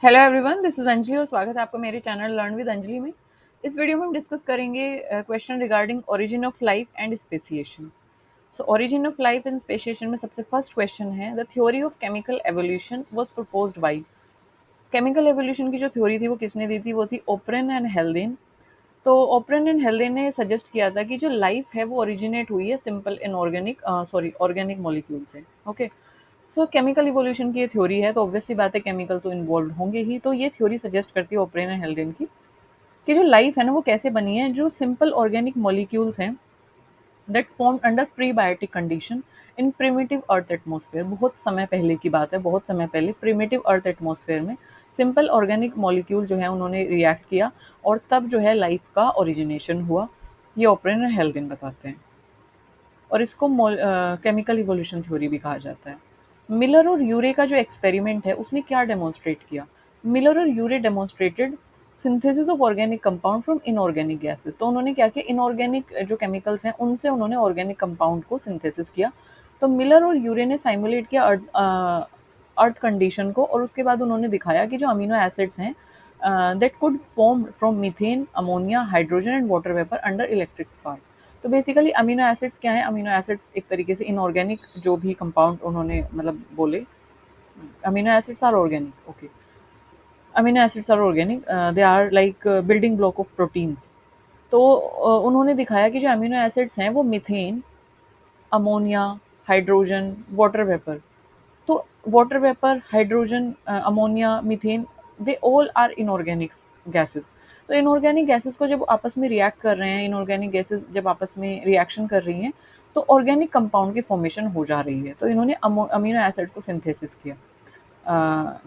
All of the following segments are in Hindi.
Hello everyone, this is Anjali और स्वागत है आपका मेरे चैनल लर्न विद अंजलि में। इस वीडियो में हम डिस्कस करेंगे question regarding origin of life and speciation. So origin of life and speciation में सबसे फर्स्ट क्वेश्चन है, the theory of chemical evolution was proposed by. Chemical evolution की जो थ्योरी थी वो किसने दी थी? वो थी ओपरेन एंड हेल्डेन। तो ओपरेन एंड हेल्डेन ने सजेस्ट किया था कि जो लाइफ है वो ओरिजिनेट हुई है सिंपल इनऑर्गेनिक ऑर्गेनिक मॉलिक्यूल से। ओके, सो केमिकल इवोल्यूशन की ये थ्योरी है, तो ऑब्वियस सी बात है केमिकल तो इन्वॉल्व होंगे ही। तो ये थ्योरी सजेस्ट करती है ओपरेन एंड हेल्डेन की कि जो लाइफ है ना वो कैसे बनी है, जो सिंपल ऑर्गेनिक मॉलिक्यूल्स हैं that formed under prebiotic condition in primitive earth atmosphere. बहुत समय पहले की बात है, बहुत समय पहले प्रिमिटिव अर्थ एटमॉस्फेयर में सिंपल ऑर्गेनिक मॉलिक्यूल जो है उन्होंने रिएक्ट किया और तब जो है लाइफ का ओरिजिनेशन हुआ। ये ओपरेन एंड हेल्डेन बताते हैं और इसको केमिकल इवोल्यूशन थ्योरी भी कहा जाता है। मिलर और यूरे का जो एक्सपेरिमेंट है उसने क्या डेमोन्स्ट्रेट किया? मिलर और Urey demonstrated synthesis of organic compound from inorganic gases. तो उन्होंने क्या किया, इनऑर्गेनिक जो केमिकल्स हैं उनसे उन्होंने ऑर्गेनिक कंपाउंड को सिंथेसिस किया। तो मिलर और यूरे ने साइमुलेट किया अर्थ कंडीशन को और उसके बाद उन्होंने दिखाया कि जो अमीनो एसिड्स हैं that could form from methane, ammonia, hydrogen and water vapour under electric spark. तो बेसिकली अमीनो एसिड्स क्या है? अमीनो एसिड्स एक तरीके से इनऑर्गेनिक जो भी कंपाउंड उन्होंने मतलब बोले, amino acids are organic. Okay, amino acids are organic, they are like building block of proteins. तो उन्होंने दिखाया कि जो अमीनो एसिड्स हैं वो methane, ammonia, hydrogen, water vapour. तो water vapour, hydrogen, ammonia, methane, they all are inorganic gases. तो इनऑर्गेनिक गैसेस को जब आपस में रिएक्ट कर रहे हैं, इनऑर्गेनिक गैसेस जब आपस में रिएक्शन कर रही हैं तो ऑर्गेनिक कंपाउंड की फॉर्मेशन हो जा रही है। तो इन्होंने अमीनो एसिड्स को सिंथेसिस किया,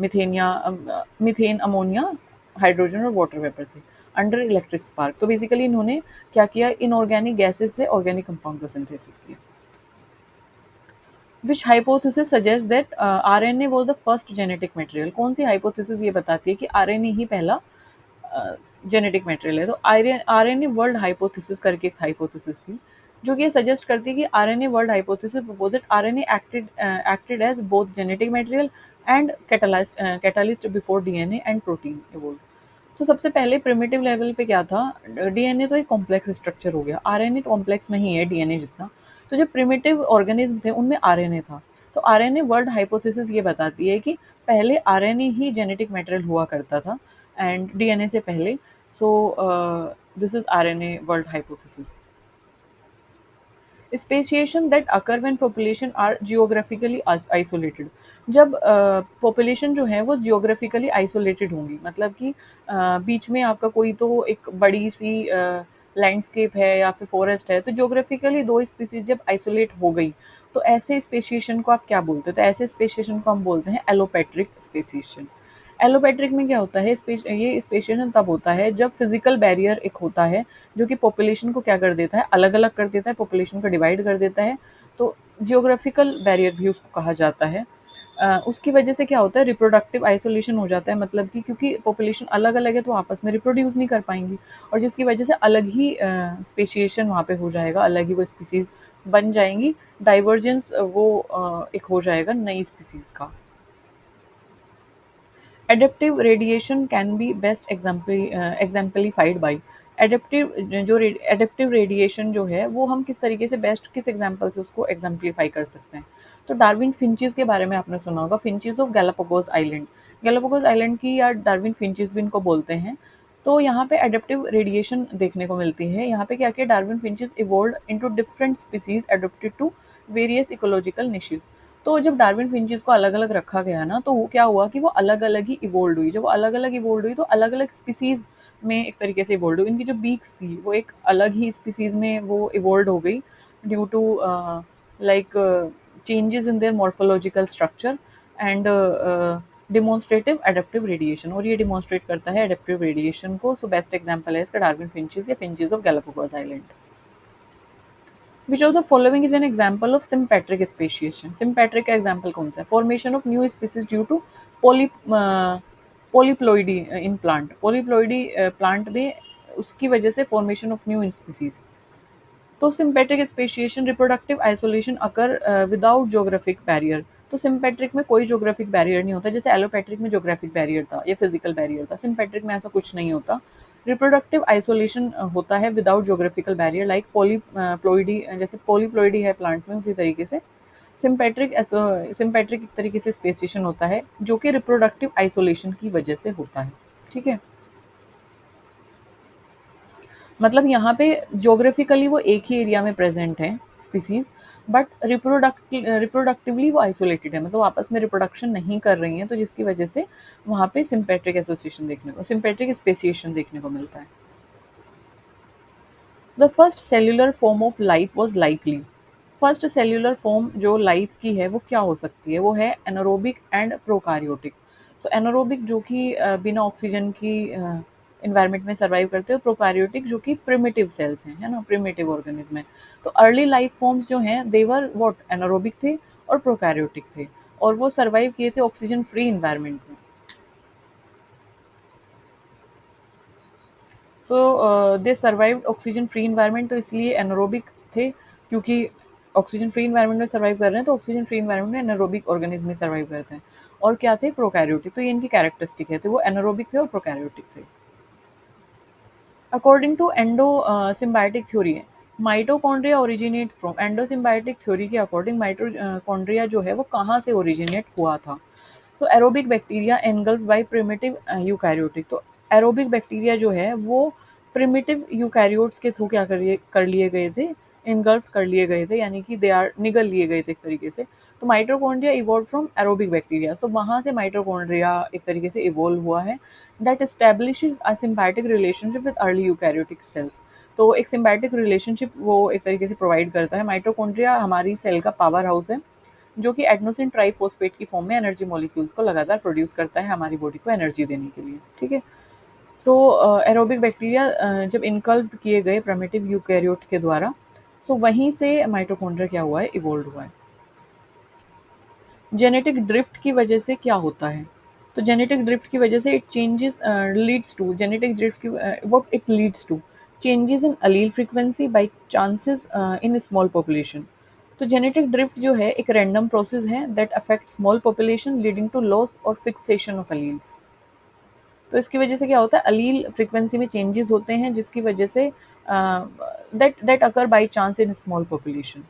मीथेन, अमोनिया, हाइड्रोजन और वाटर वेपर से अंडर इलेक्ट्रिक स्पार्क। तो बेसिकली इन्होंने क्या किया, इनऑर्गेनिक गैसेस से ऑर्गेनिक कंपाउंड को सिंथेसिस किया। Which hypothesis suggest that RNA was the first genetic material? कौन सी हाइपोथेसिस ये बताती है कि आरएनए ही पहला जेनेटिक मटेरियल है? तो आरएनए वर्ल्ड हाइपोथेसिस करके एक हाइपोथेसिस थी जो कि ये सजेस्ट करती है कि RNA world hypothesis propose that RNA acted as both genetic material and catalyst before DNA and protein evolve. तो सबसे पहले प्रिमिटिव लेवल पे क्या था, डीएनए तो एक कॉम्प्लेक्स स्ट्रक्चर हो गया, आरएनए कॉम्प्लेक्स नहीं है डीएनए जितना। तो जो प्रिमिटिव ऑर्गेनिज्म थे उनमें आरएनए था। तो आरएनए वर्ल्ड हाइपोथेसिस ये बताती है कि पहले आरएनए ही जेनेटिक मटेरियल हुआ करता था एंड डीएनए से पहले। So this is RNA world hypothesis. Speciation that occur when population are geographically isolated. जब पॉपुलेशन जो है वो जियोग्राफिकली आइसोलेटेड होंगी, मतलब कि बीच में आपका कोई तो एक बड़ी सी लैंडस्केप है या फिर फॉरेस्ट है, तो जियोग्राफिकली दो स्पीसीज जब आइसोलेट हो गई तो ऐसे स्पेसिएशन को आप क्या बोलते हो? तो ऐसे स्पेसिएशन को हम बोलते हैं एलोपेट्रिक स्पेसिएशन। एलोपेट्रिक में क्या होता है, ये स्पेसिएशन तब होता है जब फिजिकल बैरियर एक होता है जो कि पॉपुलेशन को क्या कर देता है, अलग अलग कर देता है, पॉपुलेशन को डिवाइड कर देता है। तो जियोग्राफिकल बैरियर भी उसको कहा जाता है। उसकी वजह से क्या होता है, रिप्रोडक्टिव आइसोलेशन हो जाता है, मतलब कि क्योंकि पॉपुलेशन अलग अलग है तो आपस में रिप्रोड्यूस नहीं कर पाएंगी और जिसकी वजह से अलग ही स्पेशिएशन वहाँ पे हो जाएगा, अलग ही वो स्पीसीज बन जाएंगी। डाइवर्जेंस वो एक हो जाएगा नई स्पीसीज का। Adaptive radiation can be best exemplified by. Adaptive जो एडेप्टिव रेडिएशन जो है वो हम किस तरीके से बेस्ट किस एग्जाम्पल से उसको एग्जाम्पलीफाई कर सकते हैं? तो डार्विन फिंचेस के बारे में आपने सुना होगा, finches of Galapagos island. Galapagos island की या डार्विन फिंचेस भी इनको बोलते हैं। तो यहाँ पे एडेप्टिव रेडिएशन देखने को मिलती है। यहाँ पे क्या किया, Darwin finches evolve into different species adopted to various ecological niches. तो जब डार्विन फिंचेस को अलग अलग रखा गया ना, तो वो क्या हुआ कि वो अलग अलग ही इवोल्व हुई। जब वो अलग अलग इवोल्व हुई तो अलग अलग स्पीसीज में एक तरीके से इवोल्व हुई। इनकी जो बीक्स थी वो एक अलग ही स्पीसीज में वो इवोल्व हो गई due to like changes in their morphological structure and demonstrative adaptive radiation. और ये डिमॉन्स्ट्रेट करता है एडेप्टिव रेडिएशन को। सो बेस्ट एग्जाम्पल है इसका डार्विन फिंचेस या finches of Galapagos island. Which of the following is an example of sympatric speciation? Sympatric का example कौन सा है? Formation of new species due to poly polyploidy in plant. Polyploidy plant में उसकी वजह से formation of new species. तो सिंपेट्रिक स्पेशिएशन, रिप्रोडक्टिव आइसोलेशन अकर विदाउट ज्योग्राफिक बैरियर। तो सिम्पेट्रिक में कोई ज्योग्राफिक बैरियर नहीं होता, जैसे एलोपैट्रिक में ज्योग्राफिक बैरियर था या फिजिकल बैरियर था, सिम्पेट्रिक में ऐसा कुछ नहीं होता। रिप्रोडक्टिव आइसोलेशन होता है without geographical barrier, like polyploidy, जैसे पॉलीप्लोइडी है प्लांट्स में, उसी तरीके से सिम्पेट्रिक एक तरीके से स्पेसिएशन होता है जो कि रिप्रोडक्टिव आइसोलेशन की वजह से होता है। ठीक है, मतलब यहाँ पे ज्योग्राफिकली वो एक ही एरिया में प्रेजेंट है स्पीसीज, बट रिप्रोडक्टिवली वो आइसोलेटेड है, मतलब आपस में रिप्रोडक्शन नहीं कर रही हैं, तो जिसकी वजह से वहाँ पे सिम्पेट्रिक एसोसिएशन देखने को, सिम्पेट्रिक स्पेसिएशन देखने को मिलता है। The first cellular form of life was likely. First cellular form जो लाइफ की है वो क्या हो सकती है, वो है एनारोबिक एंड प्रोकारियोटिक। सो एनारोबिक जो कि बिना ऑक्सीजन की इन्वायरमेंट में सर्वाइव करते हैं, प्रोकारियोटिक जो कि प्रिमिटिव सेल्स हैं, है ना, प्रिमिटिव ऑर्गेनिज्म है। तो अर्ली लाइफ फॉर्म्स जो हैं देवर व्हाट, एनारोबिक थे और प्रोकारियोटिक थे, और वो सर्वाइव किए थे ऑक्सीजन फ्री इन्वायरमेंट में। सो दे सर्वाइव्ड ऑक्सीजन फ्री इन्वायरमेंट, तो इसलिए एनारोबिक थे, क्योंकि ऑक्सीजन फ्री इन्वायरमेंट में सर्वाइव कर रहे हैं, तो ऑक्सीजन फ्री इन्वायरमेंट में एनारोबिक ऑर्गेनिज्म में सर्वाइव करते हैं। और क्या थे, प्रोकैरियोटिक, तो ये इनकी कैरेक्टरिस्टिक है, तो वो एनारोबिक थे और प्रोकैरियोटिक थे। According to endosymbiotic theory, mitochondria originate from, endosymbiotic theory के अकॉर्डिंग माइटोकॉन्ड्रिया जो है वो कहाँ से ओरिजिनेट हुआ था, तो aerobic bacteria engulfed by primitive eukaryotic. तो एरोबिक बैक्टीरिया जो है वो प्रिमिटिव यूकैरियोट्स के थ्रू क्या कर लिए गए थे, इनगल्फ कर लिए गए थे, यानी कि दे आर निगल लिए गए थे एक तरीके से। तो mitochondria evolve from aerobic bacteria, तो वहाँ से माइटोकॉन्ड्रिया एक तरीके से इवॉल्व हुआ है, that establishes a symbiotic relationship with early eukaryotic cells. तो एक सिम्बायोटिक रिलेशनशिप वो एक तरीके से प्रोवाइड करता है। माइटोकॉन्ड्रिया हमारी सेल का पावर हाउस है, जो कि एडेनोसिन ट्राइफॉस्फेट की फॉर्म में एनर्जी मॉलिक्यूल्स को लगातार प्रोड्यूस करता है हमारी बॉडी को एनर्जी देने के लिए। ठीक है, सो एरोबिक बैक्टीरिया जब इनकल्ब किए गए प्रिमिटिव यूकैरियोट के द्वारा, सो वहीं से माइटोकॉन्ड्रिया क्या हुआ है, इवोल्व हुआ है। जेनेटिक ड्रिफ्ट की वजह से क्या होता है, तो जेनेटिक ड्रिफ्ट की वजह से it changes leads to, genetic drift की what it leads to, changes in allele frequency by chances in small population. तो जेनेटिक ड्रिफ्ट जो है एक रैंडम प्रोसेस है that affect small population leading to loss और फिक्सेशन ऑफ अलील्स। तो इसकी वजह से क्या होता है, अलील फ्रीक्वेंसी में चेंजेस होते हैं, जिसकी वजह से that occur by chance in small population.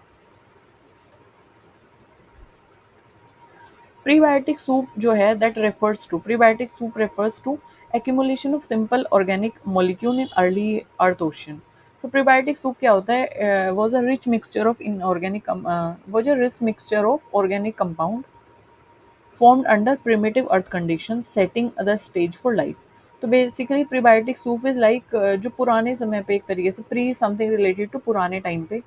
Prebiotic soup जो है that refers to, prebiotic soup refers to accumulation of simple organic molecule in early earth ocean। तो प्रीबायोटिक सूप क्या होता है, was a rich mixture of inorganic was a rich mixture of organic compound formed under primitive earth conditions setting the stage for life। तो basically prebiotic soup is like जो पुराने समय पे एक तरीके से प्री समथिंग रिलेटेड टू पुराने टाइम पे,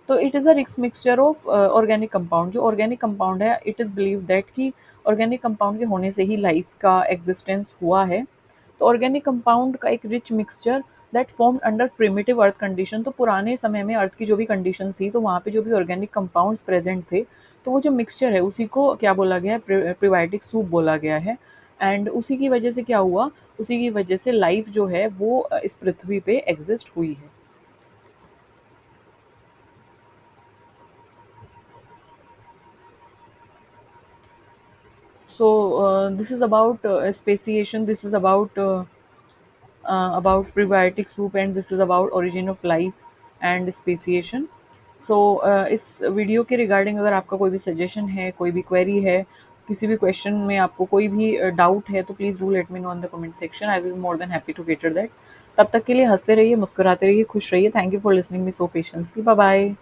तो इट इज़ अ रिक्स मिक्सचर ऑफ ऑर्गेनिक कंपाउंड। जो ऑर्गेनिक कंपाउंड है, इट इज़ बिलीव दैट कि ऑर्गेनिक कंपाउंड के होने से ही लाइफ का एग्जिस्टेंस हुआ है। तो ऑर्गेनिक कंपाउंड का एक rich mixture that form under primitive earth condition, तो पुराने समय में अर्थ की जो भी कंडीशन थी, तो वहाँ पे जो भी ऑर्गेनिक कंपाउंड्स प्रेजेंट थे, तो वो जो मिक्सचर है उसी को क्या बोला गया है, प्रीबायोटिक सूप बोला गया है। एंड उसी की वजह से क्या हुआ, उसी की वजह से लाइफ जो है वो इस पृथ्वी पे एग्जिस्ट हुई है। So this is about speciation, this is about prebiotic soup, and this is about origin of life and speciation। सो इस वीडियो के रिगार्डिंग अगर आपका कोई भी सजेशन है, कोई भी क्वेरी है, किसी भी क्वेश्चन में आपको कोई भी डाउट है, तो please do let me know in the comment section, I will be more than happy to cater that. तब तक के लिए हंसते रहिए, मुस्कुराते रहिए, खुश रहिए। Thank you for listening me so patiently. Bye bye.